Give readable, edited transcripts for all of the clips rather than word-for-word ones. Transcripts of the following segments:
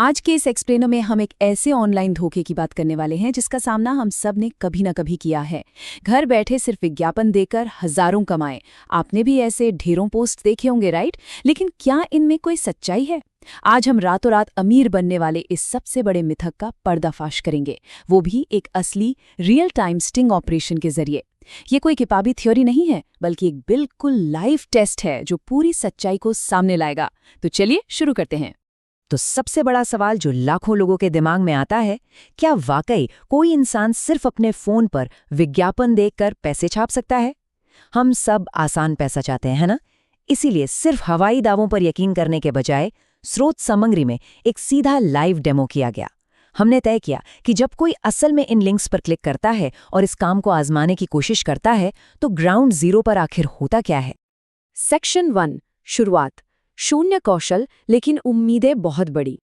आज के इस एक्सप्लेनर में हम एक ऐसे ऑनलाइन धोखे की बात करने वाले हैं जिसका सामना हम सब ने कभी ना कभी किया है। घर बैठे सिर्फ विज्ञापन देकर हजारों कमाए। आपने भी ऐसे ढेरों पोस्ट देखे होंगे, राइट? लेकिन क्या इनमें कोई सच्चाई है? आज हम रातों रात अमीर बनने वाले इस सबसे बड़े मिथक का पर्दाफाश करेंगे, वो भी एक असली रियल टाइम स्टिंग ऑपरेशन के जरिए। ये कोई किताबी थ्योरी नहीं है, बल्कि एक बिल्कुल लाइव टेस्ट है जो पूरी सच्चाई को सामने लाएगा। तो चलिए शुरू करते हैं। तो सबसे बड़ा सवाल जो लाखों लोगों के दिमाग में आता है, क्या वाकई कोई इंसान सिर्फ अपने फोन पर विज्ञापन देखकर पैसे छाप सकता है? हम सब आसान पैसा चाहते हैं, है ना? इसीलिए सिर्फ हवाई दावों पर यकीन करने के बजाय स्रोत सामग्री में एक सीधा लाइव डेमो किया गया। हमने तय किया कि जब कोई असल में इन लिंक्स पर क्लिक करता है और इस काम को आजमाने की कोशिश करता है, तो ग्राउंड जीरो पर आखिर होता क्या है। सेक्शन 1, शुरुआत। शून्य कौशल लेकिन उम्मीदें बहुत बड़ी।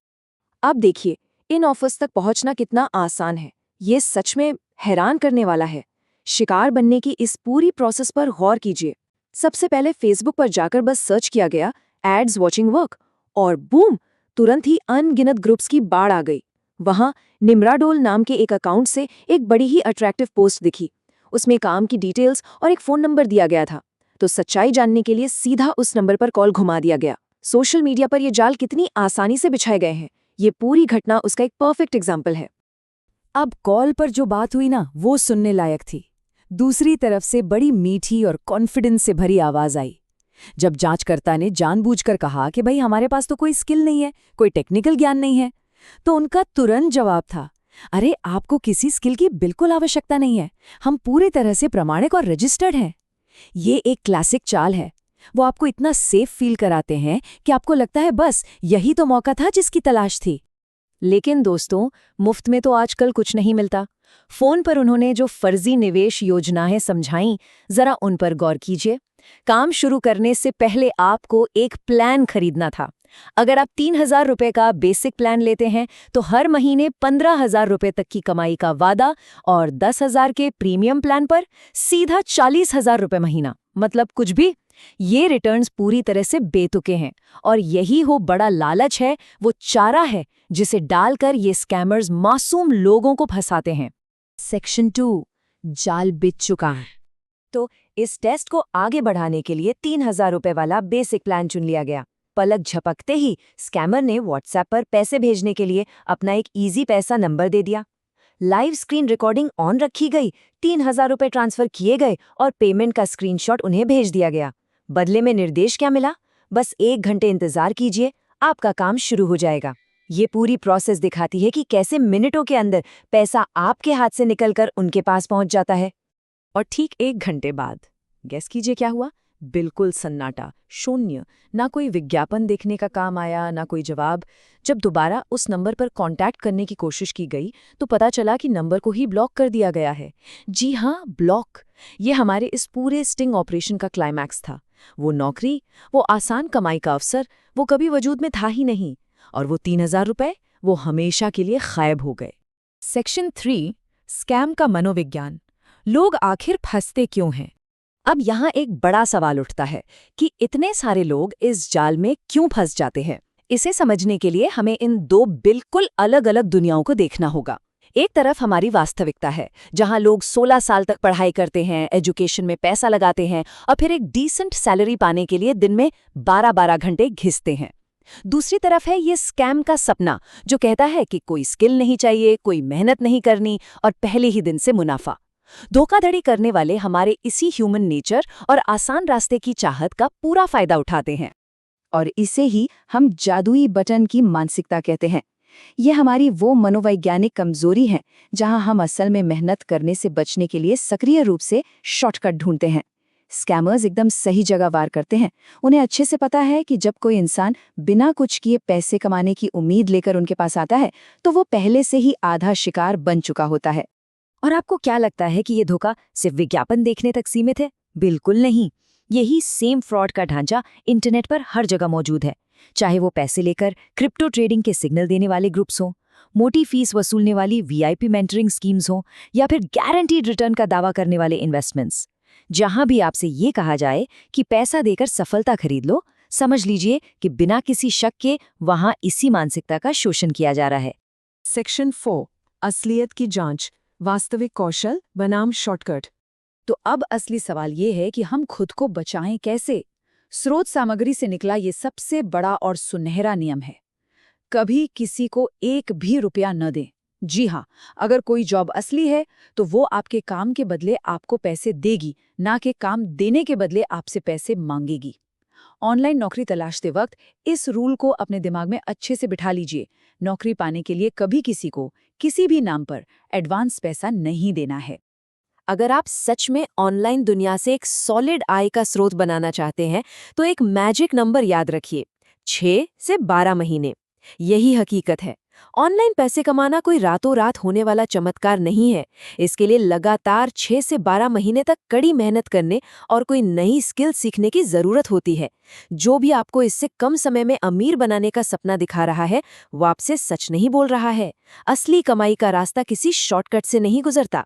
अब देखिए, इन ऑफर्स तक पहुंचना कितना आसान है। ये सच में हैरान करने वाला है। शिकार बनने की इस पूरी प्रोसेस पर गौर कीजिए। सबसे पहले फेसबुक पर जाकर बस सर्च किया गया एड्स वॉचिंग वर्क, और बूम, तुरंत ही अनगिनत ग्रुप्स की बाढ़ आ गई। वहां निम्राडोल नाम के एक अकाउंट से एक बड़ी ही अट्रैक्टिव पोस्ट दिखी। उसमें काम की डिटेल्स और एक फ़ोन नंबर दिया गया था। तो सच्चाई जानने के लिए सीधा उस नंबर पर कॉल घुमा दिया गया। सोशल मीडिया पर ये जाल कितनी आसानी से बिछाए गए हैं, ये पूरी घटना उसका एक परफेक्ट एग्जाम्पल है। अब कॉल पर जो बात हुई ना, वो सुनने लायक थी। दूसरी तरफ से बड़ी मीठी और कॉन्फिडेंस से भरी आवाज आई। जब जांचकर्ता ने जानबूझकर कहा कि भाई हमारे पास तो कोई स्किल नहीं है, कोई टेक्निकल ज्ञान नहीं है, तो उनका तुरंत जवाब था, अरे आपको किसी स्किल की बिल्कुल आवश्यकता नहीं है, हम पूरी तरह से प्रमाणिक और रजिस्टर्ड हैं। ये एक क्लासिक चाल है। वो आपको इतना सेफ फील कराते हैं कि आपको लगता है बस यही तो मौका था जिसकी तलाश थी। लेकिन दोस्तों, मुफ्त में तो आजकल कुछ नहीं मिलता। फोन पर उन्होंने जो फर्जी निवेश योजनाएं समझाईं, जरा उन पर गौर कीजिए। काम शुरू करने से पहले आपको एक प्लान खरीदना था। अगर आप 3,000 रुपए का बेसिक प्लान लेते हैं तो हर महीने 15,000 रुपए तक की कमाई का वादा, और 10,000 के प्रीमियम प्लान पर सीधा 40,000 रुपए महीना, मतलब कुछ भी। ये रिटर्न्स पूरी तरह से बेतुके हैं, और यही हो बड़ा लालच है, वो चारा है जिसे डालकर ये स्कैमर्स मासूम लोगों को फंसाते हैं। सेक्शन 2, जाल बिछ चुका है। तो इस टेस्ट को आगे बढ़ाने के लिए 3,000 रुपए वाला बेसिक प्लान चुन लिया गया। पलक झपकते ही स्कैमर ने व्हाट्सएप पर पैसे भेजने के लिए अपना एक इजी पैसा नंबर दे दिया। लाइव स्क्रीन रिकॉर्डिंग ऑन रखी गई, 3,000 रुपए ट्रांसफर किए गए और पेमेंट का स्क्रीनशॉट उन्हें भेज दिया गया। बदले में निर्देश क्या मिला? बस 1 घंटे इंतजार कीजिए, आपका काम शुरू हो जाएगा। ये पूरी प्रोसेस दिखाती है कि कैसे मिनटों के अंदर पैसा आपके हाथ से निकलकर उनके पास पहुंच जाता है। और ठीक 1 घंटे बाद गेस कीजिए क्या हुआ? बिल्कुल सन्नाटा, शून्य। ना कोई विज्ञापन देखने का काम आया, ना कोई जवाब। जब दोबारा उस नंबर पर कांटेक्ट करने की कोशिश की गई तो पता चला कि नंबर को ही ब्लॉक कर दिया गया है। जी हाँ, ब्लॉक। ये हमारे इस पूरे स्टिंग ऑपरेशन का क्लाइमैक्स था। वो नौकरी, वो आसान कमाई का अवसर, वो कभी वजूद में था ही नहीं। और वो 3,000 रुपए, वो हमेशा के लिए गायब हो गए। सेक्शन 3, स्कैम का मनोविज्ञान। लोग आखिर फंसते क्यों हैं? अब यहाँ एक बड़ा सवाल उठता है कि इतने सारे लोग इस जाल में क्यों फंस जाते हैं। इसे समझने के लिए हमें इन 2 बिल्कुल अलग अलग दुनियाओं को देखना होगा। एक तरफ हमारी वास्तविकता है, जहाँ लोग 16 साल तक पढ़ाई करते हैं, एजुकेशन में पैसा लगाते हैं और फिर एक डिसेंट सैलरी पाने के लिए दिन में 12-12 घंटे घिसते हैं। दूसरी तरफ है ये स्कैम का सपना, जो कहता है कि कोई स्किल नहीं चाहिए, कोई मेहनत नहीं करनी और पहले ही दिन से मुनाफा। धोखाधड़ी करने वाले हमारे इसी ह्यूमन नेचर और आसान रास्ते की चाहत का पूरा फायदा उठाते हैं, और इसे ही हम जादुई बटन की मानसिकता कहते हैं। यह हमारी वो मनोवैज्ञानिक कमजोरी है जहां हम असल में मेहनत करने से बचने के लिए सक्रिय रूप से शॉर्टकट ढूंढते हैं। स्कैमर्स एकदम सही जगह वार करते हैं। उन्हें अच्छे से पता है कि जब कोई इंसान बिना कुछ किए पैसे कमाने की उम्मीद लेकर उनके पास आता है तो वो पहले से ही आधा शिकार बन चुका होता है। और आपको क्या लगता है कि ये धोखा सिर्फ विज्ञापन देखने तक सीमित है? बिल्कुल नहीं। यही सेम फ्रॉड का ढांचा इंटरनेट पर हर जगह मौजूद है। चाहे वो पैसे लेकर क्रिप्टो ट्रेडिंग के सिग्नल देने वाले ग्रुप्स हों, मोटी फीस वसूलने वाली वीआईपी मेंटरिंग स्कीम्स हों, या फिर गारंटीड रिटर्न का दावा करने वाले इन्वेस्टमेंट्स। जहां भी आपसे ये कहा जाए कि पैसा देकर सफलता खरीद लो, समझ लीजिए कि बिना किसी शक के वहां इसी मानसिकता का शोषण किया जा रहा है। सेक्शन 4 असलियत की जांच, वास्तविक कौशल बनाम शॉर्टकट। तो अब असली सवाल ये है कि हम खुद को बचाएं कैसे। स्रोत सामग्री से निकला ये सबसे बड़ा और सुनहरा नियम है, कभी किसी को एक भी रुपया न दें। जी हाँ, अगर कोई जॉब असली है तो वो आपके काम के बदले आपको पैसे देगी, ना कि काम देने के बदले आपसे पैसे मांगेगी। ऑनलाइन नौकरी तलाशते वक्त इस रूल को अपने दिमाग में अच्छे से बिठा लीजिए। नौकरी पाने के लिए कभी किसी को किसी भी नाम पर एडवांस पैसा नहीं देना है। अगर आप सच में ऑनलाइन दुनिया से एक सॉलिड आय का स्रोत बनाना चाहते हैं तो एक मैजिक नंबर याद रखिए, 6 से 12 महीने। यही हकीकत है। ऑनलाइन पैसे कमाना कोई रातों रात होने वाला चमत्कार नहीं है। इसके लिए लगातार 6 से 12 महीने तक कड़ी मेहनत करने और कोई नई स्किल सीखने की जरूरत होती है। जो भी आपको इससे कम समय में अमीर बनाने का सपना दिखा रहा है वो आपसे सच नहीं बोल रहा है। असली कमाई का रास्ता किसी शॉर्टकट से नहीं गुजरता।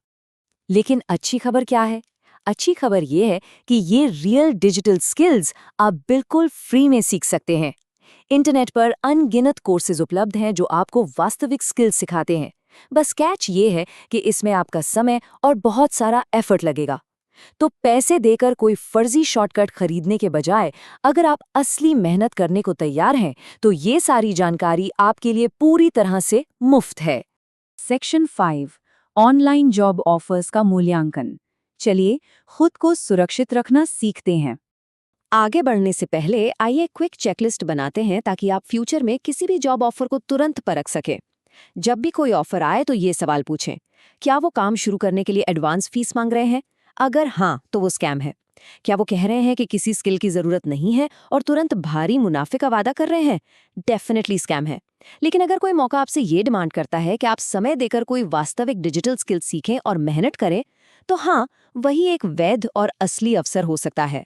लेकिन अच्छी खबर क्या है? अच्छी खबर ये है कि ये रियल डिजिटल स्किल्स आप बिल्कुल फ्री में सीख सकते हैं। इंटरनेट पर अनगिनत कोर्सेज उपलब्ध हैं जो आपको वास्तविक स्किल्स सिखाते हैं। बस कैच ये है कि इसमें आपका समय और बहुत सारा एफर्ट लगेगा। तो पैसे देकर कोई फर्जी शॉर्टकट खरीदने के बजाय अगर आप असली मेहनत करने को तैयार हैं तो ये सारी जानकारी आपके लिए पूरी तरह से मुफ्त है। सेक्शन 5 ऑनलाइन जॉब ऑफर्स का मूल्यांकन। चलिए खुद को सुरक्षित रखना सीखते हैं। आगे बढ़ने से पहले आइए क्विक चेकलिस्ट बनाते हैं ताकि आप फ्यूचर में किसी भी जॉब ऑफर को तुरंत परख सकें। जब भी कोई ऑफर आए तो ये सवाल पूछें, क्या वो काम शुरू करने के लिए एडवांस फीस मांग रहे हैं? अगर हाँ तो वो स्कैम है। क्या वो कह रहे हैं कि किसी स्किल की जरूरत नहीं है और तुरंत भारी मुनाफे का वादा कर रहे हैं? डेफिनेटली स्कैम है। लेकिन अगर कोई मौका आपसे ये डिमांड करता है कि आप समय देकर कोई वास्तविक डिजिटल स्किल सीखें और मेहनत करें, तो हाँ, वही एक वैध और असली अवसर हो सकता है।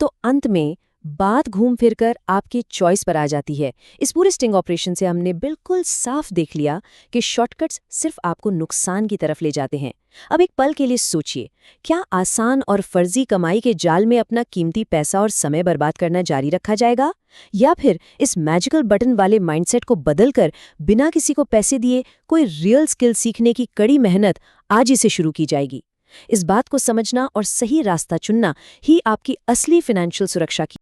तो अंत में बात घूम फिरकर आपकी चॉइस पर आ जाती है। इस पूरे स्टिंग ऑपरेशन से हमने बिल्कुल साफ देख लिया कि शॉर्टकट्स सिर्फ आपको नुकसान की तरफ ले जाते हैं। अब एक पल के लिए सोचिए, क्या आसान और फर्जी कमाई के जाल में अपना कीमती पैसा और समय बर्बाद करना जारी रखा जाएगा, या फिर इस मैजिकल बटन वाले माइंडसेट को बदलकर बिना किसी को पैसे दिए कोई रियल स्किल सीखने की कड़ी मेहनत आज ही से शुरू की जाएगी? इस बात को समझना और सही रास्ता चुनना ही आपकी असली फाइनेंशियल सुरक्षा की